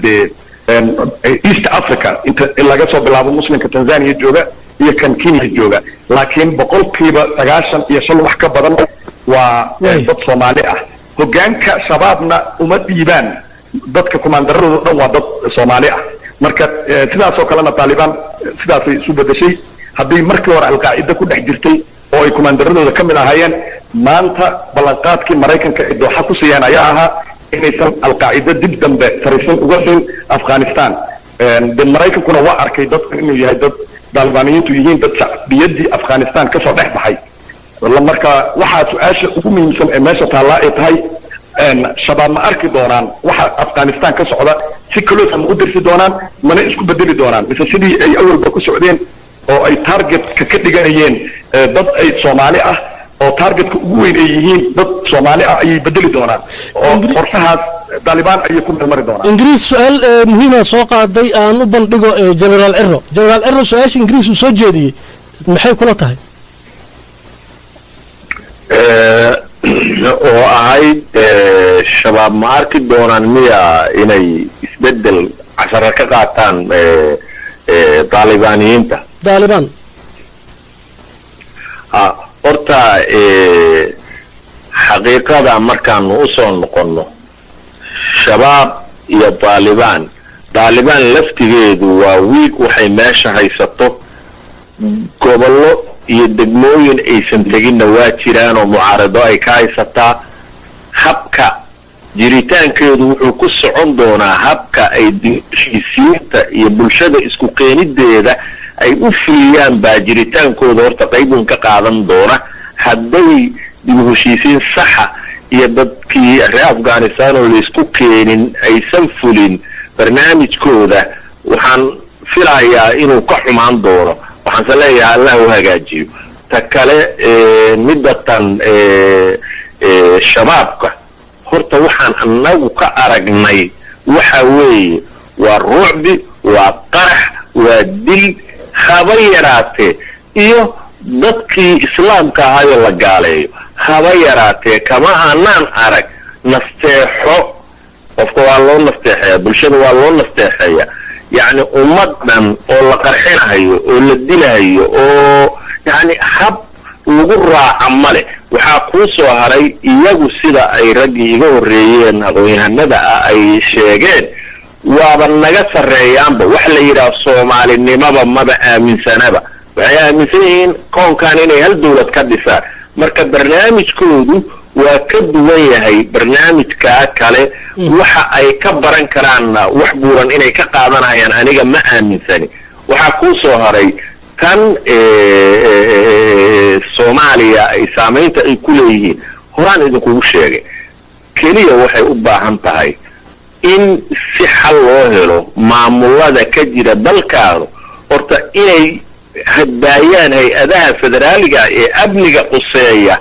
East Africa inta laga soo bilaabo muslimka Tanzania jooga iyo kan Kenya jooga laakiin boqolkiiba 95 wax ka badan waa dad Soomaali ah hogaanka shabaabna uma dhiibaan dadka kumandaradu dhan waa dad Soomaali ah marka sidaas oo kale Taliban sidaas ay isu bedeshay haddii markii hore al-qaacida ku dhex jirtay oo ay kumandaradooda ka mid ahaayeen maanta ballanqaadkii Mareykanka ee Dooxa ku siiyeen ayaa ahaa inaysan al-qaacida dib dambe fariisan uga siin Afghanistan Mareykankuna waa arkay dadku inuu yahay dad Talibaniyiintu yihiin dad shacbiyadii Afghanistan ka soo dhex baxay marka waxa su'aasha ugu muhiimsan ee meesha taala ay tahay shabaab ma arki doonaan waxa afghanistan ka socda si close ma u dirsi doonaan mana isku bedeli doonaan mise sidii ay awalba ku socdeen oo ay targetka ka dhiganayeen dad ay Soomaali ah oo targetka ugu weyn ay yihiin dad Soomaali ah ay bedeli doonaan oo qorshahaas Taliban ay ku mari doonaan Ingiriis su'aal muhiim ah soo qaaday aan u bandhigo General Erro su'aasha Ingiriis uu soo jeediyay maxay kula tahay oo ahayd shabaab ma arki doonaan miya inay isbedel cashara ka qaataan Talibaniyiinta horta xaqiiqada markaanu u soo noqonno shabaab iyo Taliban laftigeedu waa wiig waxay meesha haysato gobollo iyo degmooyin aysan teginna waa jiraan oo mucaarado ay ka haysataa habka jiritaankeedu wuxuu ku socon doonaa habka ay heshiisiinta iyo bulshada isku keenideeda ay u fuliyaan baa jiritaankooda horta qaybun ka qaadan doona hadday dib u heshiisiin saxa iyo dadkii reer Afghanistan oo la isku keenin aysan fulin barnaamijkooda waxaan filayaa inuu ka xumaan doono waxaan leeyahay Allah uu hagaajiyo ta kale midatan shabaabka horta waxaan anagu ka aragnay waxa weeye waa ruucbi waa qarax waa dil haba yaraatee iyo dadkii islaamka ahaayoo la gaaleeyo haba yaraatee kama aanaan arag nasteexo qofka waa loo nasteexeeya bulshada waa loo nasteexeeya يعني ummadan oo la qarxinayo oo la dilayo oo yani hab ugu raaca male waxa ku soo haray iyagu sida ay ragii iga horeeyeen aqoonyahanada ay sheegeen waaba naga sareeyaanba wax la yiraahdo Soomaalinimada maba aaminsanaba waxay aaminsan yihiin koonkan inay hal dawlad ka dhisaan marka barnaamijkoodu waa ka duwan yahay barnaamijka kale waxa ay ka baran karaan wax buuran inay ka qaadanayaan aniga ma aaminsani waxa ku soo haray kan Soomaaliya ay saameynta ay ku leeyihiin horaan idinku sheegay kaliya waxay u baahan tahay in si xal loo helo maamulada ka jira dalkaadu horta inay hadbaayaan hay-adaha federaaliga ee amniga quseeya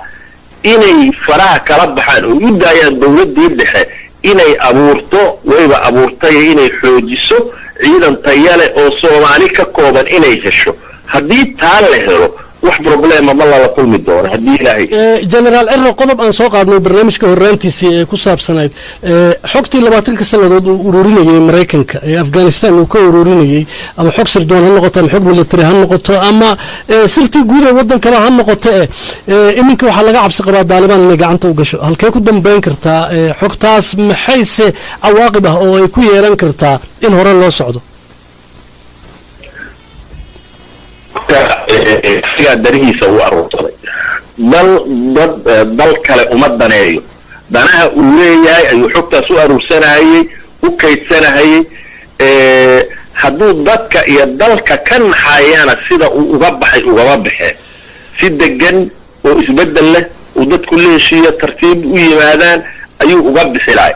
inay faraha kala baxaan oo u daayaan dawladda dhexe inay abuurto wayba abuurtay inay xoojiso ciidan tayale oo Soomaali ka kooban inay hesho hadii taa la helo wax problema ma la kulmi doono hadii ilaahay General Erro qodob aan soo qaadnay barnaamijka horaantiisa ee ku saabsanayd xogtii 20 sanadood uu ururinayay Mareykanka ee Afghanistan uu ka ururinayay ama xog sirdoon ha noqoto ama xog military ha noqoto ama sirtii guud ee wadanka ha noqoto iminka waxa laga cabsi qabaa Taliban inay gacanta u gasho halkee ku dambeyn kartaa xogtaas maxayse awaaqib ah oo ay ku yeelan kartaa in hore loo socdo darihiisa uu aroorsaday dal kale uma daneeyo danaha uu leeyahay ayuu xogtaas u aroorsanayay u kaydsanayay hadduu dadka iyo dalka ka naxayana sida uu uga baxay ugaba baxee si degan oo isbedel leh oo dadku leeshiyo tartiib u yimaadaan ayuu uga bixilaay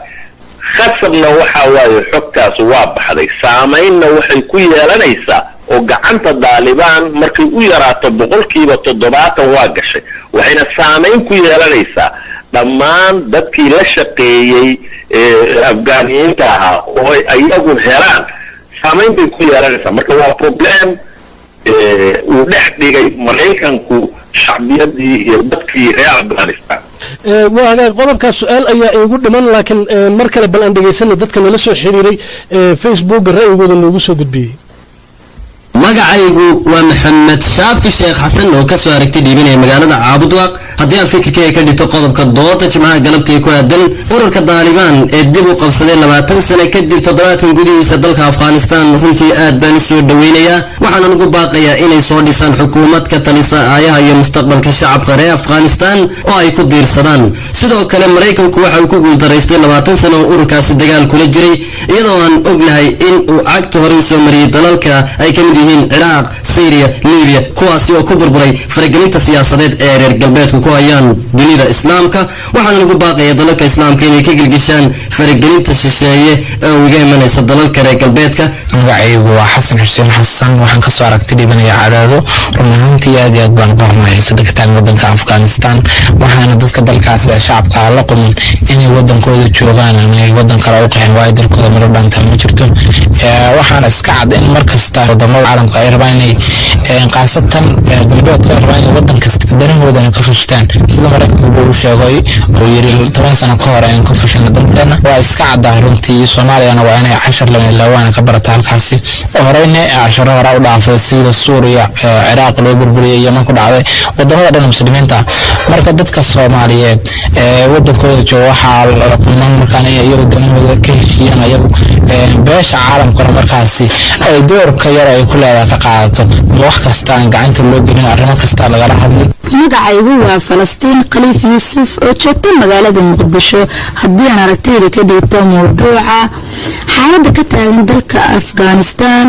khasabna waxa waaye xogtaas waa baxday saameynna waxay ku yeelanaysaa oo gacanta Taliban markay u yaraato 70% waa gashay waxayna saameyn ku yeelanaysaa dhammaan dadkii la shaqeeyay Afgaaniyiinta ahaa oo ayagu helaan saameyn bay ku yeelanaysaa marka waa problem uu dhex dhigay Mareykanku shacbiyadii iyo dadkii reer Afghanistan waaga qodobka su'aal ayaa igu dhiman laakiin mar kale bal aan dhageysano dadka nala soo xiriiray Facebook ra'yigooda noogu soo gudbiyay magacaygu waa maxamed shaafi sheekh xasan oo ka soo aragtay dhiibinaya magaalada caabudwaaq haddii aan fikirkayga ka dhigto qodobka dooda jimcaha galabtii ku aadan ururka Taliban ee dib u qabsaday 20 sano kadib 7 gudihiisa dalka Afghanistan runtii aad baan u soo dhaweynayaa waxaan ugu baaqayaa inay soo dhisaan xukuumad ka talisa aayaha iyo mustaqbalka shacabka reer Afghanistan oo ay ku diirsadaan sidoo kale Mareykanku waxa uu ku guuldareystay 20 sano ururkaasi dagaal kula jiray iyadoo aan ognahay in uu cagta hore u soo mariyay dalalka ay ka mid yihiin yemen ciraaq syria libiya kuwaasi oo ku burburay faragelinta siyaasadeed ee reer galbeedku ku hayaan dunida islaamka waxaana lagu baaqaya dalalka islaamka inay ka gelgishaan faragelinta shisheeye ee uga imanaysa dalalka reer galbeedka. magacaygu waa xasan xuseen xasan waxaan kasoo aragti dhibanaya cadaado run ahaantii aad iyo aad baan uga hormahay sadegtaan wadanka afghanistan waxaana dadka dalkaas shacabka la quman inay wadankooda joogaan inay wadan kale u qaxeen waayo dalkooda maro dhaantaa ma jirto waxaana iska cad in markasta wadamada caalamka ay rabaan inay qaasatan galbeedka ay rabaan inay wadan kasta danahoodana ka fushtaan sida maraykanku uu sheegay oo yiri 10 sano ka hor ayaan ka fushana danteena waa iska caddaa runtii soomaaliyana waa inay 10 lamaan ka barata halkaasi horeyna 10 hore u dhaafay sida suuriya ciraaq loo burburiyay yemen ku dhacday wadamada dhan muslimiinta marka dadka soomaaliyeed wadankooda jooga waxaa la quman markaan iyagu danahooda ka heshiiyaan iyagu beesha caalamkana markaasi ay doorka yar ay ku leedahay ka qaadato wax kasta aan gacanta loo gelin arrimo kasta lagala hadlin. magacaygu waa falastiin khaliif yuusuf oo joogta magaalada muqdisho haddii aan aragtayda ka dhiibto mawduuca xaaladda ka taagan dalka afghanistan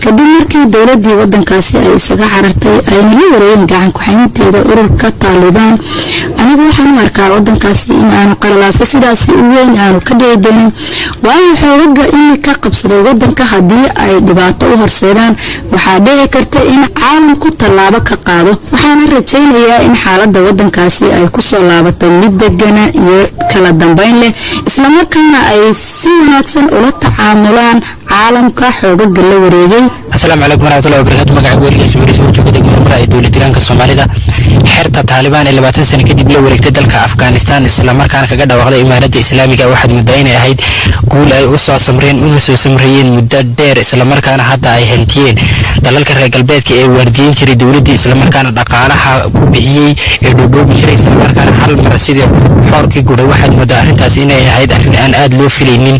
kadib markii dowladii wadankaasi ay isaga carartay ayna la wareegeen gacan ku-xaynteeda ururka taalibaan anigu waxaan u arkaa wadankaasi in aanu qalalaasa sidaasi u weyn aanu ka dhici doonin waayo xoogaga imika qabsaday wadanka haddii ay dhibaato u horseedaan waxaa dhici karta in caalamku tallaabo ka qaado waxaana rajaynayaa in xaaladda wadankaasi ay kusoo laabato mid degana iyo kala dambeyn leh islamarkaana ay si wanaagsan ula tacaamulaan caalamka xoogaga la wareegay. السلام عليكم ورحمة الله وبركاته مقعد ورقة سوريس وجوك دقم مرأي دولة تيرانك الصومالية حرطة طالبان اللي باتن سنة كدب لو ورقت دلك أفغانستان السلام مركان كقدا وغلا إمارة إسلامية واحد مدعين أهيد قول أي أسوى سمرين أنسو سمريين مدة دير السلام مركان حتى أي هنتين دلالك الرقل بيت كي وردين شري دولة السلام مركان دقالها كوبيهي يدودو بشري السلام مركان حل مرسيدي حوركي قول واحد مدعين تاسين أهيد أن أدلو فيلينين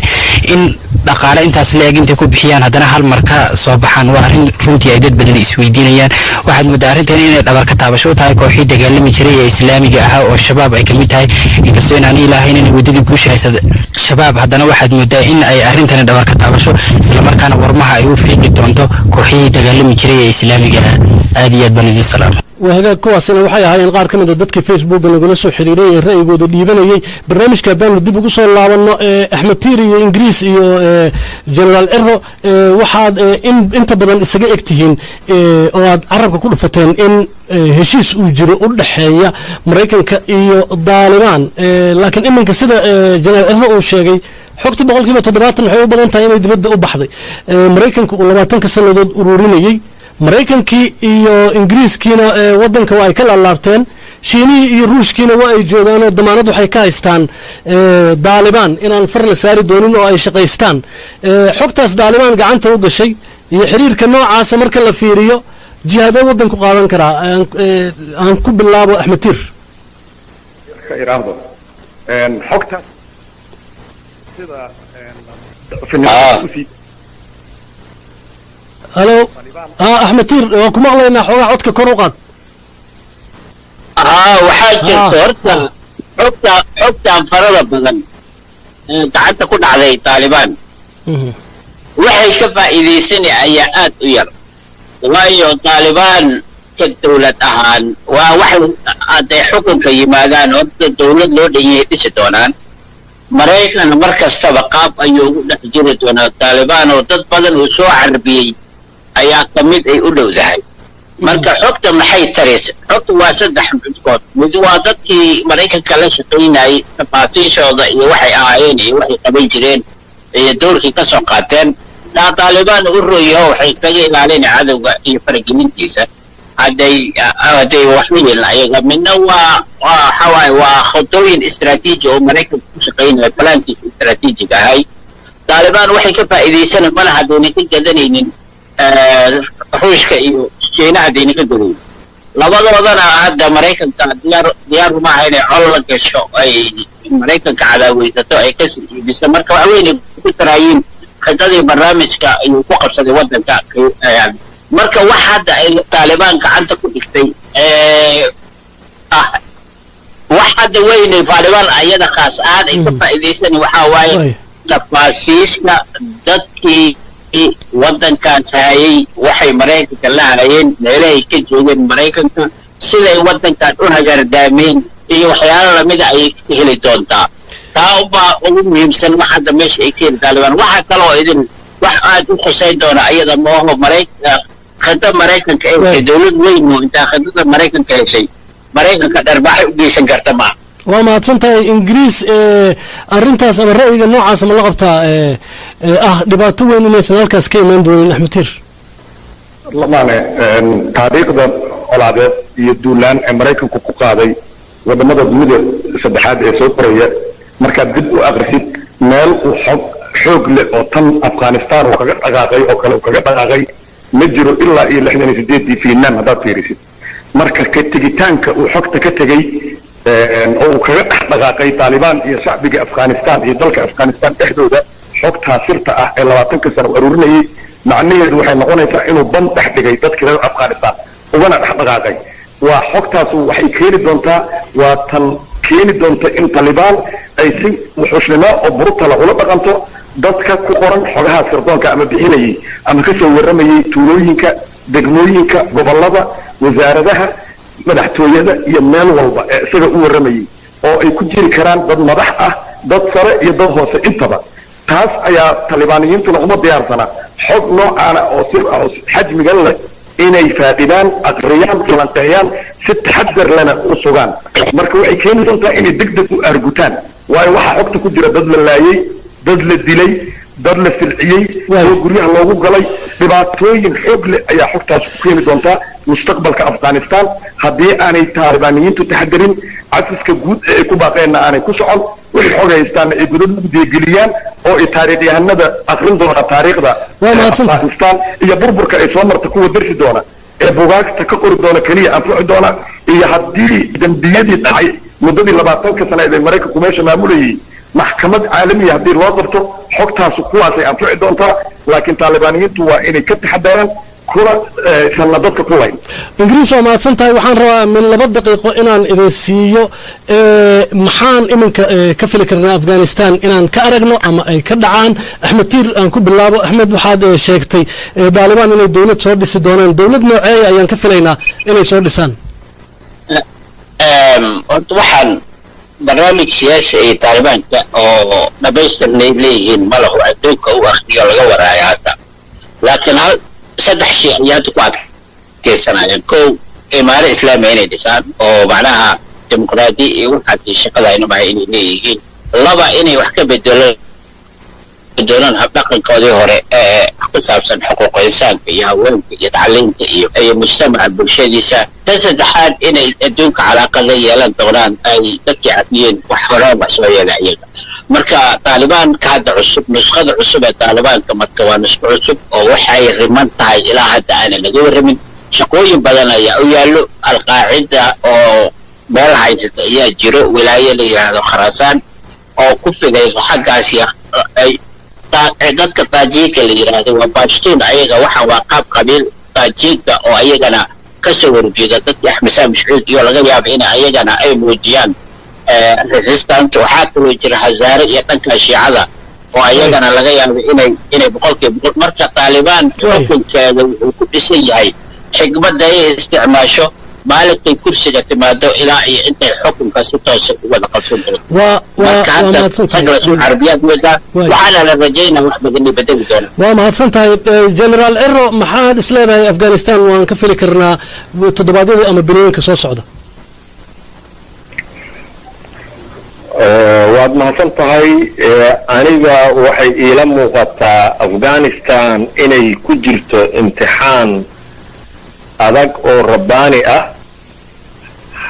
إن dhaqaale intaas leeg inta ku bixiyaan hadana hal marka soo baxaan waa arin runtii ay dad badan isweydiinayaan waxaad mudaarintan inay dhabar ka taabasho tahay kooxii dagaalami jiray ee islaamiga ah oo shabaab ay kamid tahay inkastoo aan ilaahay inay wadadii ku shaqeysada shabaab hadana waxaad mudaa in ay arintan dhabar ka taabasho isla markaana warmaha ay u fiiqi doonto kooxii dagaalami jiray ee islaamiga aad iyo aad baan idin salaam وهذا كواسنا وحي هاي القار كم دتك فيسبوك نقول سو حريري الرأي جود الليباني برنامج كدام ندي بقصة الله وإنه أحمد تيري إنجليز جنرال إرو واحد إن أنت بدل السجاء اكتهين وعد عرب كل فتن إن هشيس أجر أول حياة مريكان كيو ضالبان لكن إمن كسر جنرال إرو شيء حكت بقول كذا تدرات الحياة بدن تايم يبدأ بحضي مريكان كلما تنكسر لدود أوروريني maraykankii iyo ingiriiskiina wadanka waa ay ka laalaabteen shiinihii iyo ruushkiina waa ay joogaan oo damaanad waxay ka haystaan daalibaan inaan far la saari doonin oo ay shaqaystaan xogtaas daalibaan gacanta u gashay iyo xiriirka noocaasa marka la fiiriyo jihaadee wadanku qaadan karaa aan ku bilaabo axmed tiir xogtaas هلو أحمد تير وكم الله إن حوار عدك كروقات وحاجة صورتها حكتا فرضا بدن تعالت كل علي طالبان وحي كفا إذي سنة أيات وير وايو طالبان كالدولة أهان ووحي أدي حكم كيمادان ود الدولة لو دي يتشتونان مريكان مركز طبقات أيو نحجرتونا طالبان ودد بدن وسوع عربي ayaa kamid ay u dhowdahay marka xogta maxay tareysay xogta waa saddex midkood mid waa dadkii maraykanka la shaqeynayay tafaasiishooda iyo waxay ahaayeen iyo waxay qaban jireen iyo doorkii ka soo qaateen taalibaan u rooyo waxay isaga ilaalinayaan cadawga iyo faragelintiisa hadday waxweyn ayaga midna waa khudooyin istiraatiiji oo maraykanka ku shaqeynaya balaankiisa istiraatiijiga ahay taalibaan waxay ka faa'iidaysanayaan mana haddayna ka gadanaynin ruushka iyo shiinaha dayna ka gaday labadoodana hadda maraykanka diyaar uma aha inay col la gasho ay maraykanka cadaaweysato ay ka sii iibiso marka wax weyn ku taraayiin khadadii barnaamijka ayuu ku qabsaday wadanka marka wax hadda ay taalibaan gacanta ku dhigtay wax hadda weyn taalibaan ayada khaas ahaan ay ka faa'iidaysan waxaa waaye tafaasiisha dadkii waddankaas hayay waxay maraykanka la hayeen meelahay ka joogeen maraykanka siday waddankan u hagardaameen iyo waxyaalo lamida ayay ka heli doontaa taa ubaa ugu muhiimsan wax hadda meesha ay ka heli taalibaan waxa kaloo idin wax aad u khusayn doona ayada mooho khadda maraykanka ay heshay dowlad weyn oo intaa khadada maraykanka heshay maraykanka dharbaaxay u geysan karta maaha waa mahadsan tahay ingiriis arrintaas ama ra'yiga noocaas ma la qabtaa dhibaato weyn inaysan halkaas ka imaan doonin axmed tiir lamaane taariikhda colaadeed iyo duulaan ee maraykanku ku qaaday wadamada dunida saddexaad ee soo koraya markaad dib u aqrisid meel uu xoog leh oo tan afghanistan uu kaga dhaqaaqay oo kale uu kaga dhaqaaqay ma jiro ilaa iyo 68 Vietnam haddaad fiirisid marka ka tegitaanka uu xogta ka tegay oo uu kaga dhaqaaqay Taliban iyo shacbiga Afghanistan iyo dalka Afghanistan dhexdooda xogta sirta ah ee 20 sano ururinayay macnaheedu waxay noqonaysaa inuu ban dhex dhigay dadka reer Afghanistan ugana dhaqaaqay waa xogtaas waxay keeni doontaa waa tan keeni doonta in Taliban ay si wuxuushnimo oo brutal ula dhaqanto dadka ku qoran xogaha sirdoonka ama bixinayay ama ka soo waramayay tuulooyinka degmooyinka gobolada wasaaradaha madaxtooyada iyo meel walba ee isaga u waramayay oo ay ku jiri karaan dad madax ah dad sare iyo dad hoose intaba taas ayaa Talibaaniyiintuna uma diyaarsana xog noocaana oo sir ah oo xajmiga leh inay faadidaan aqriyaan falanqeeyaan si taxadar lana u sugaan marka waxay keeni doontaa inay degdeg u argutaan waayo waxa xogta ku jira dad la laayay dad la dilay dad la silciyey oo guryaha loogu galay dhibaatooyin xoog leh ayaa xogtaas ku keeni doontaa mustaqbalka Afghanistan haddii aanay Talibaaniyiintu taxadarin casiska guud ee ku baaqeenna aanay ku socon wixii xog haystaan ay gudad ugu diyageliyaan oo ay taariikhyahanada aqrin doona taariikhda Afghanistan iyo burburka ay soo marta kuwa darsi doona ee bugaagta ka qori doona kaliya anfuci doona iyo haddii dambiyadii dhacay muddadii 20 sano ee Maraykanku meesha maamulayay maxkamad caalamiya haddii loo qabto xogtaas kuwaasay anfuci doontaa laakiin Talibaaniyiintu waa inay ka taxadaraan kula sanadka kulay ingiriis oo maadsan tahay waxaan rabaa min 2 daqiiqo inaan idin siiyo maxaan iminka ka fili karnaa Afghanistan inaan ka aragno ama ay ka dhacaan axmed tiir aan ku bilaabo axmed waxaad sheegtay Taliban inay dawlad soo dhisi doonaan dawlad noocee ayaan ka filaynaa inay soo dhisaan waxaan barnaamij siyaasi ay Talibanka oo dhabaystirnay leeyihiin malahu adduunka u akhriyo laga waraayo hadda laakiin saddex shay ayaa ku adkeysanayaan kow imaaro islaami inay dhisaan oo macnaha dimuqraadi iyo waxaad shaqada inay leeyihiin laba inay wax ka bedelaan habdhaqankoodii hore ee ku saabsan xuquuqda insaanka iyo haweenka iyo tacliinta iyo mujtamaca bulshadiisa tan saddexaad inay adduunka calaaqada yeelan doonaan ay dadkii cadiyeen wax horaba soo yeela iyaga marka Taliban ka hadda cusub nuskhada cusub ee Talibanka marka waa nuskhada cusub oo waxay riman tahay ilaa hadda aan laga waramin shaqooyin badan ayaa u yaalo al-qaacida oo meel haysata ayaa jiro wilaayo la yiraahdo Khurasan oo ku fidayso xaggaas ay dadka Taajika la yiraahdo waa Pashtun ayaga waxa waa qaab qabiil Taajika oo ayagana ka soo warjeeda dadka Ahmed Mash'ud iyo laga yaabo in ayagana ay muujiyaan resistance waxaa kaloo jira Hazaare iyo dhanka Shiicada oo ayagana laga yaabo inay boqolkiiba marka Taliban xukunkeeda uu ku dhisan yahay xigmadda ay isticmaasho maalintii kursiga timaado ilaa iyo intay xukunka si toos ah uga qabsan doonto عربيات ودا وعلى الرجينا واحد اللي بدل دوله وما هتصنتها جنرال عرو محاد اسلام افغانستان وان كفلي كرنا تدباديد اما بلين كسو سوده waad mahadsan tahay aniga waxay iila muuqataa Afghanistan inay ku jirto imtixaan adag oo rabbaani ah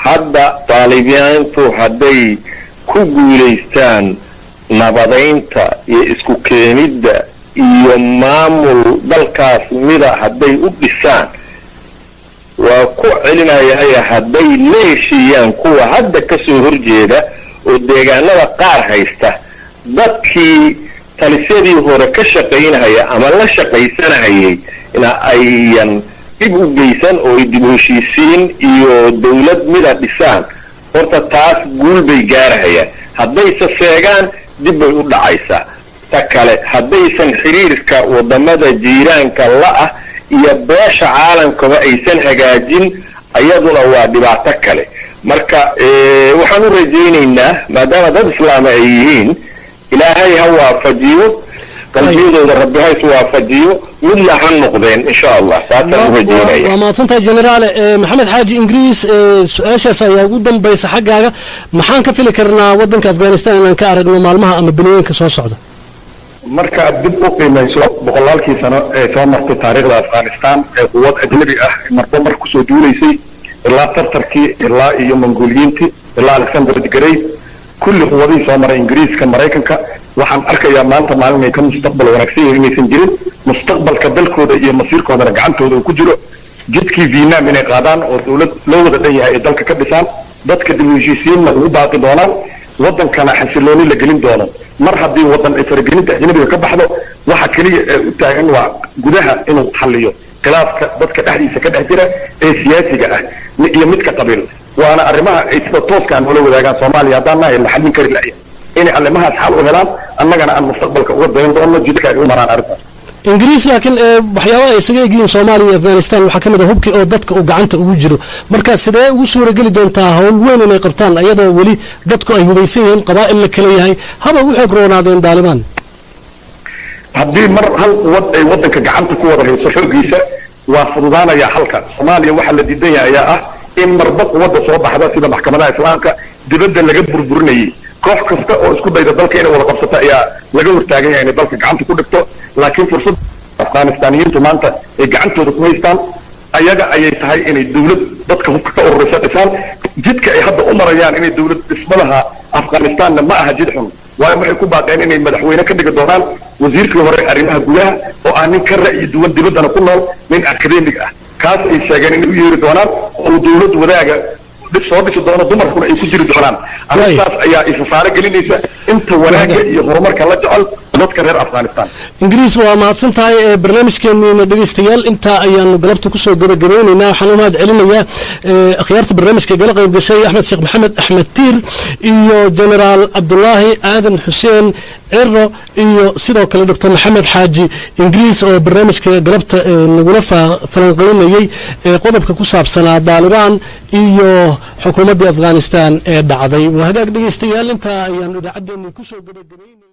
hadda Talibaanku hadday ku guuleystaan nabadeynta iyo isku keenidda iyo maamul dalkaas mida hadday u dhisaan waa ku celinaya hadday leeshiyaan kuwa hadda ka soo horjeeda oo deegaanada qaar haysta dadkii talisyadii hore ka shaqaynaya ama la shaqaysanayay ina ayan dib u geysan oo dib u heshiisiin iyo dawlad mida dhisaan horta taas guul bay gaarayaan hadday safeegaan dib bay u dhacaysaa ta kale haddaysan xiriirka wadamada jiiraanka la-ah iyo beesha caalamkaba aysan hagaajin ayaduna waa dhibaato kale marka waxaan u rajaynaynaa maadaama dad islaama ay yihiin ilaahay ha waafajiyo qalbiyadooda rabbi ha is waafajiyo midna ha noqdeen insha allah saasaan u rajaynaya waa mahadsantahay generaale maxamed xaaji ingiriis su-aashaas ayaa ugu dambaysa xaggaaga maxaan ka fili karnaa waddanka afghanistan inaan ka aragno maalmaha ama bilooyinka soo socda marka dib u qiimayso boqolaalkii sano ee soo martay taariikhda afghanistan ee quwad ajnabi ah marba mar kusoo duulaysay ilaa tartarkii ilaa iyo mongooliyiintii ilaa alexander the great kulli quwadihii soo maray ingiriiska maraykanka waxaan arkayaa maanta maalin ay ka mustaqbal wanaagsan yihiin inaysan jirin mustaqbalka dalkooda iyo masiirkoodana gacantooda uu ku jiro jidkii vietnam inay qaadaan oo dawlad loo wada dhan yahay ay dalka ka dhisaan dadka dib u heshiisiinna ugu baaqi doonaan waddankana xasilooni la gelin doono mar haddii waddan ay faragelinta ajnabiga ka baxdo waxa keliya ee u taagan waa gudaha inuu xalliyo khilaafka dadka dhexdiisa ka dhex jira ee siyaasiga ah iyo midka qabiil waana arrimaha ay sida tooska aan ula wadaagaan soomaaliya haddaan nahay la xallin kari lahayn inay arrimahaas xal u helaan annagana aan mustaqbalka uga dayan doono jidka ay u maraan arrintaas ingiriis laakiin waxyaabaha ay isaga egyihiin soomaaliya iyo afghanistan waxaa ka mid ah hubkii oo dadka uu gacanta ugu jiro marka sidee ugu suurageli doontaa hawl weyn inay qabtaan iyadoo weli dadku ay hubaysan yihiin qabaa'il la kala yahay haba ugu xoog roonaadeen daalibaan haddii mar hal quwad ay waddanka gacanta ku wada hayso xoogiisa waa fududaanaya halka soomaaliya waxaa la diidan yahay ayaa ah in marba quwadda soo baxda sida maxkamadaha islaamka dibadda laga burburinayay koox kasta oo isku dayda dalka inay wada qabsato ayaa laga hortaagan yahay inay dalka gacanta ku dhigto laakiin fursad afghanistaniyiintu maanta ay gacantooda ku haystaan ayaga ayay tahay inay dawlad dadka hubka ka ururaysa dhisaan jidka ay hadda u marayaan inay dawlad dhismadaha afghanistanna ma aha jid xun waayo waxay ku baaqeen inay madaxweyne ka dhigi doonaan wasiirkii hore arrimaha gudaha oo ah nin ka ra'yi duwan dibaddana ku nool nin akademig ah kaas ay sheegeen inay u yeeri doonaan oo dawlad wadaaga soo dhisi doono dumarkuna ay ku jiri doonaan arrintaas ayaa isasaare gelinaysa inta wanaagga iyo horumarka la jecel dadka reer afghanistan ingiriis waa mahadsan tahay barnaamijkeeniina dhegeystayaal intaa ayaanu galabta kusoo gabagabeynaynaa waxaan u mahad celinayaa akhyaarta barnaamijka gala qayb gashay axmed sheekh maxamed axmed tiir iyo generaal cabdulaahi aadan xuseen cero iyo sidoo kale doctor maxamed xaaji ingiriis oo barnaamijka galabta nagula falanqeynayay qodobka ku saabsanaa daalibaan iyo xukuumaddii afghanistan ee dhacday waa hagaag dhegeystayaal intaa ayaanu idaacaddeenii kusoo gabagabeynay